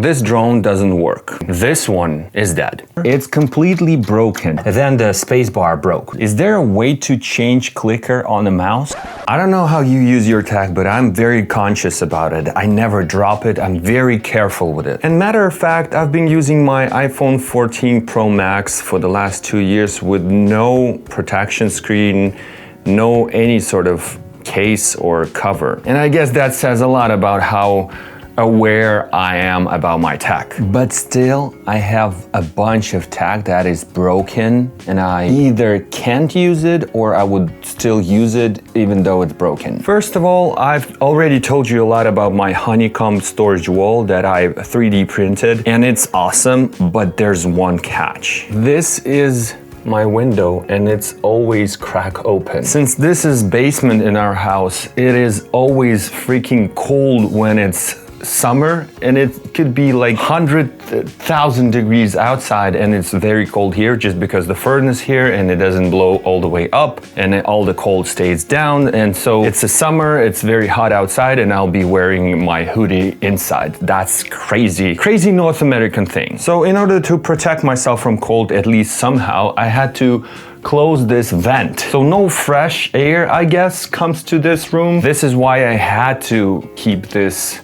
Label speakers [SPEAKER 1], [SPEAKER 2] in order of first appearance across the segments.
[SPEAKER 1] This drone doesn't work. This one is dead. It's completely broken. Then the spacebar broke. Is there a way to change clicker on the mouse? I don't know how you use your tech, but I'm very conscious about it. I never drop it. I'm very careful with it. And matter of fact, I've been using my iPhone 14 Pro Max for the last 2 years with no protection screen, no any sort of case or cover. And I guess that says a lot about how aware I am about my tech. But still, I have a bunch of tech that is broken and I either can't use it or I would still use it even though it's broken. First of all, I've already told you a lot about my honeycomb storage wall that I 3D printed, and it's awesome, but there's one catch. This is my window and it's always crack open. Since this is basement in our house, it is always freaking cold when it's summer, and it could be like 100,000 degrees outside and it's very cold here just because the furnace here and it doesn't blow all the way up and all the cold stays down. And so it's a summer, it's very hot outside and I'll be wearing my hoodie inside. That's crazy North American thing. So in order to protect myself from cold, at least somehow, I had to close this vent. So no fresh air, I guess, comes to this room. This is why I had to keep this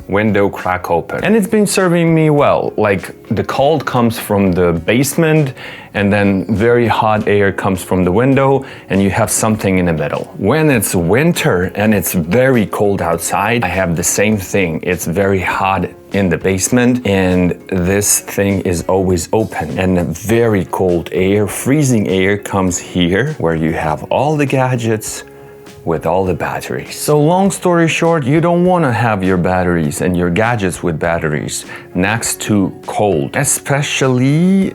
[SPEAKER 1] window crack open. And it's been serving me well. Like, the cold comes from the basement and then very hot air comes from the window and you have something in the middle. When it's winter and it's very cold outside, I have the same thing. It's very hot in the basement and this thing is always open, and very cold air, freezing air comes here where you have all the gadgets with all the batteries. So long story short, you don't want to have your batteries and your gadgets with batteries next to cold, especially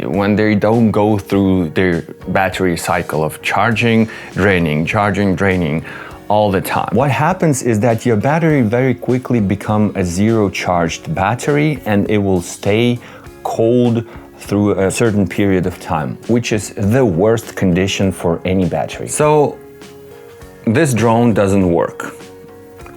[SPEAKER 1] when they don't go through their battery cycle of charging, draining all the time. What happens is that your battery very quickly become a zero charged battery and it will stay cold through a certain period of time, which is the worst condition for any battery. So this drone doesn't work.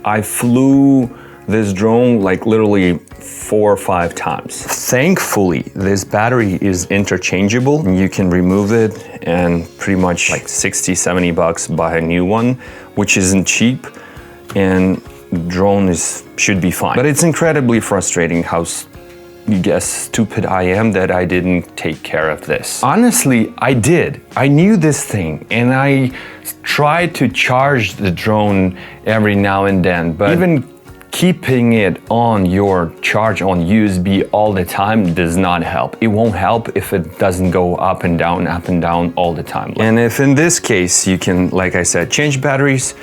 [SPEAKER 1] I flew this drone like literally 4 or 5 times. Thankfully, this battery is interchangeable. You can remove it and pretty much like 60, 70 bucks buy a new one, which isn't cheap, and drone should be fine. But it's incredibly frustrating how stupid I am that I didn't take care of this. Honestly, I did. I knew this thing and I tried to charge the drone every now and then, but even keeping it on your charge on USB all the time does not help. It won't help if it doesn't go up and down all the time. And if in this case you can, like I said, change batteries.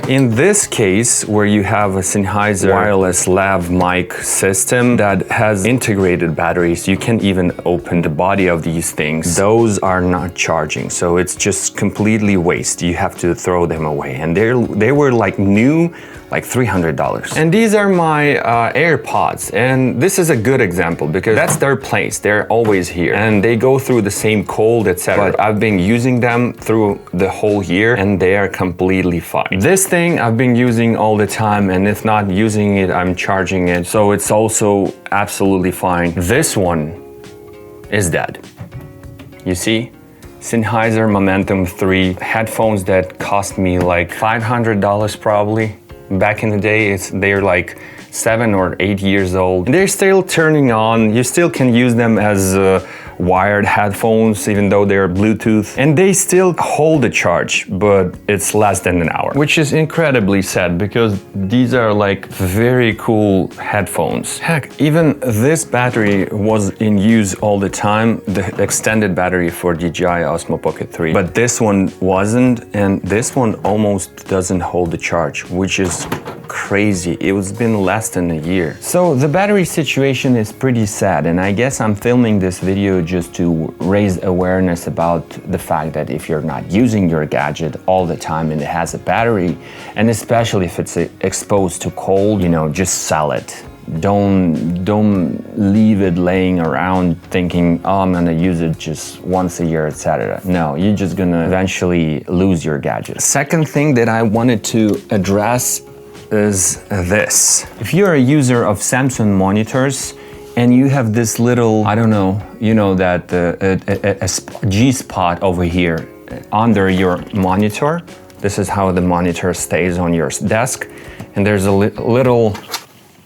[SPEAKER 1] In this case, where you have a Sennheiser wireless lav mic system that has integrated batteries, you can even open the body of these things. Those are not charging, so it's just completely waste. You have to throw them away. And they were like new, like $300. And these are my AirPods, and this is a good example because that's their place. They're always here and they go through the same cold, etc. But I've been using them through the whole year and they are completely fine. This thing I've been using all the time, and if not using it, I'm charging it, so it's also absolutely fine. This one is dead. You see? Sennheiser Momentum 3 headphones that cost me like $500 probably. Back in the day, they're like 7 or 8 years old. They're still turning on. You still can use them as wired headphones, even though they're Bluetooth, and they still hold the charge, but it's less than an hour, which is incredibly sad because these are like very cool headphones. Heck, even this battery was in use all the time, the extended battery for DJI Osmo Pocket 3, but this one wasn't, and this one almost doesn't hold the charge, which is crazy. It's been less than a year. So the battery situation is pretty sad, and I guess I'm filming this video just to raise awareness about the fact that if you're not using your gadget all the time and it has a battery, and especially if it's exposed to cold, just sell it. Don't leave it laying around thinking, oh, I'm gonna use it just once a year, etc. No, you're just gonna eventually lose your gadget. Second thing that I wanted to address is this. If you're a user of Samsung monitors and you have this little, I don't know, you know, that a G spot over here under your monitor. This is how the monitor stays on your desk. And there's a little,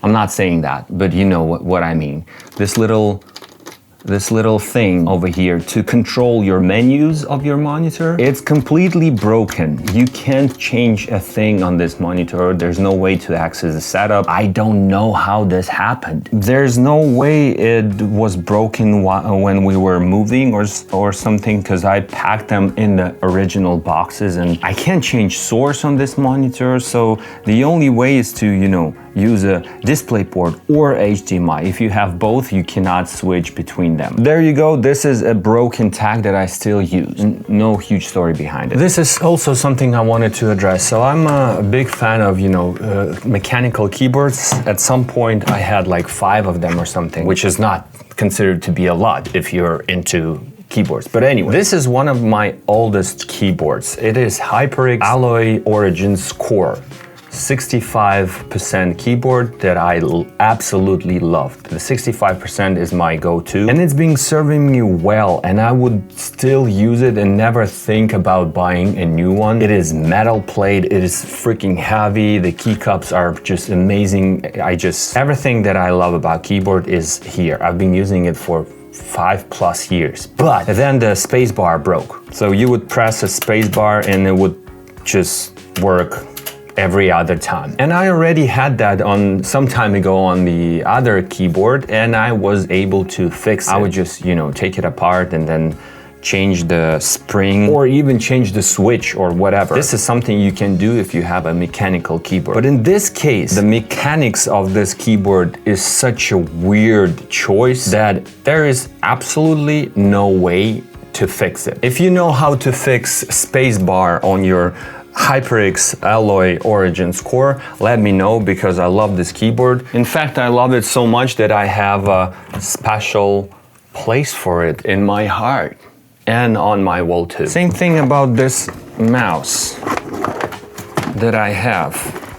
[SPEAKER 1] I'm not saying that, but you know what I mean. This little thing over here to control your menus of your monitor. It's completely broken. You can't change a thing on this monitor. There's no way to access the setup. I don't know how this happened. There's no way it was broken when we were moving or something, because I packed them in the original boxes and I can't change source on this monitor. So the only way is to, you know, use a DisplayPort or HDMI. If you have both, you cannot switch between them. There you go. This is a broken tag that I still use. No huge story behind it. This is also something I wanted to address. So I'm a big fan of, you know, mechanical keyboards. At some point I had like 5 of them or something, which is not considered to be a lot if you're into keyboards. But anyway, this is one of my oldest keyboards. It is HyperX Alloy Origins Core. 65% keyboard that I absolutely loved. The 65% is my go-to, and it's been serving me well, and I would still use it and never think about buying a new one. It is metal plate, it is freaking heavy, the keycaps are just amazing. Everything that I love about keyboard is here. I've been using it for 5+ years, but then the spacebar broke. So you would press a spacebar and it would just work every other time. And I already had that on some time ago on the other keyboard, and I was able to fix it. I would just, you know, take it apart and then change the spring or even change the switch or whatever. This is something you can do if you have a mechanical keyboard. But in this case, the mechanics of this keyboard is such a weird choice that there is absolutely no way to fix it. If you know how to fix spacebar on your HyperX Alloy Origins Core, let me know, because I love this keyboard. In fact, I love it so much that I have a special place for it in my heart and on my wall too. Same thing about this mouse that I have.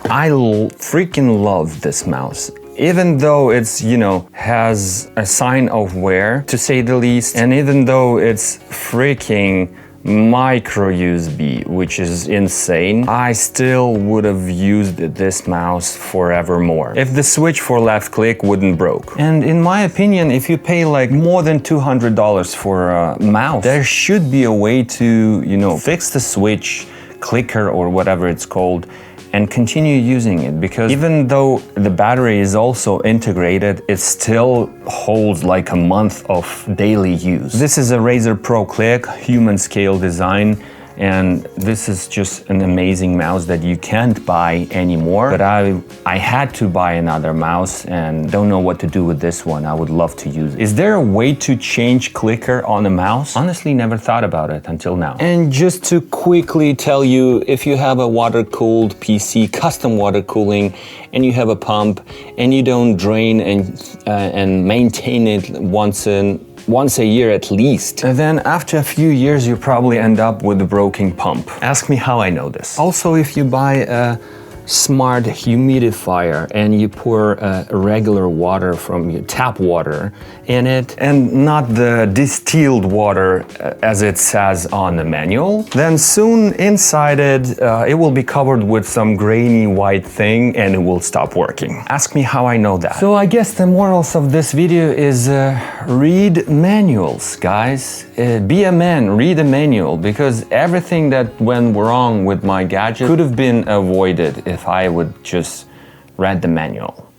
[SPEAKER 1] I freaking love this mouse. Even though it's, you know, has a sign of wear, to say the least, and even though it's freaking micro USB, which is insane, I still would have used this mouse forevermore if the switch for left click wouldn't broke. And in my opinion, if you pay like more than $200 for a mouse, there should be a way to, you know, fix the switch, clicker or whatever it's called, and continue using it, because even though the battery is also integrated, it still holds like a month of daily use. This is a Razer Pro Click human scale design, and this is just an amazing mouse that you can't buy anymore. But I had to buy another mouse and don't know what to do with this one. I would love to use it. Is there a way to change clicker on a mouse? Honestly, never thought about it until now. And just to quickly tell you, if you have a water-cooled PC, custom water cooling, and you have a pump and you don't drain and maintain it once a year at least, and then after a few years you probably end up with a broken pump. Ask me how I know this. Also, if you buy a smart humidifier and you pour regular water from your tap water in it and not the distilled water as it says on the manual, then soon inside it will be covered with some grainy white thing and it will stop working. Ask me how I know that. So I guess the morals of this video is read manuals, guys. Be a man, read a manual, because everything that went wrong with my gadget could have been avoided if I would just read the manual.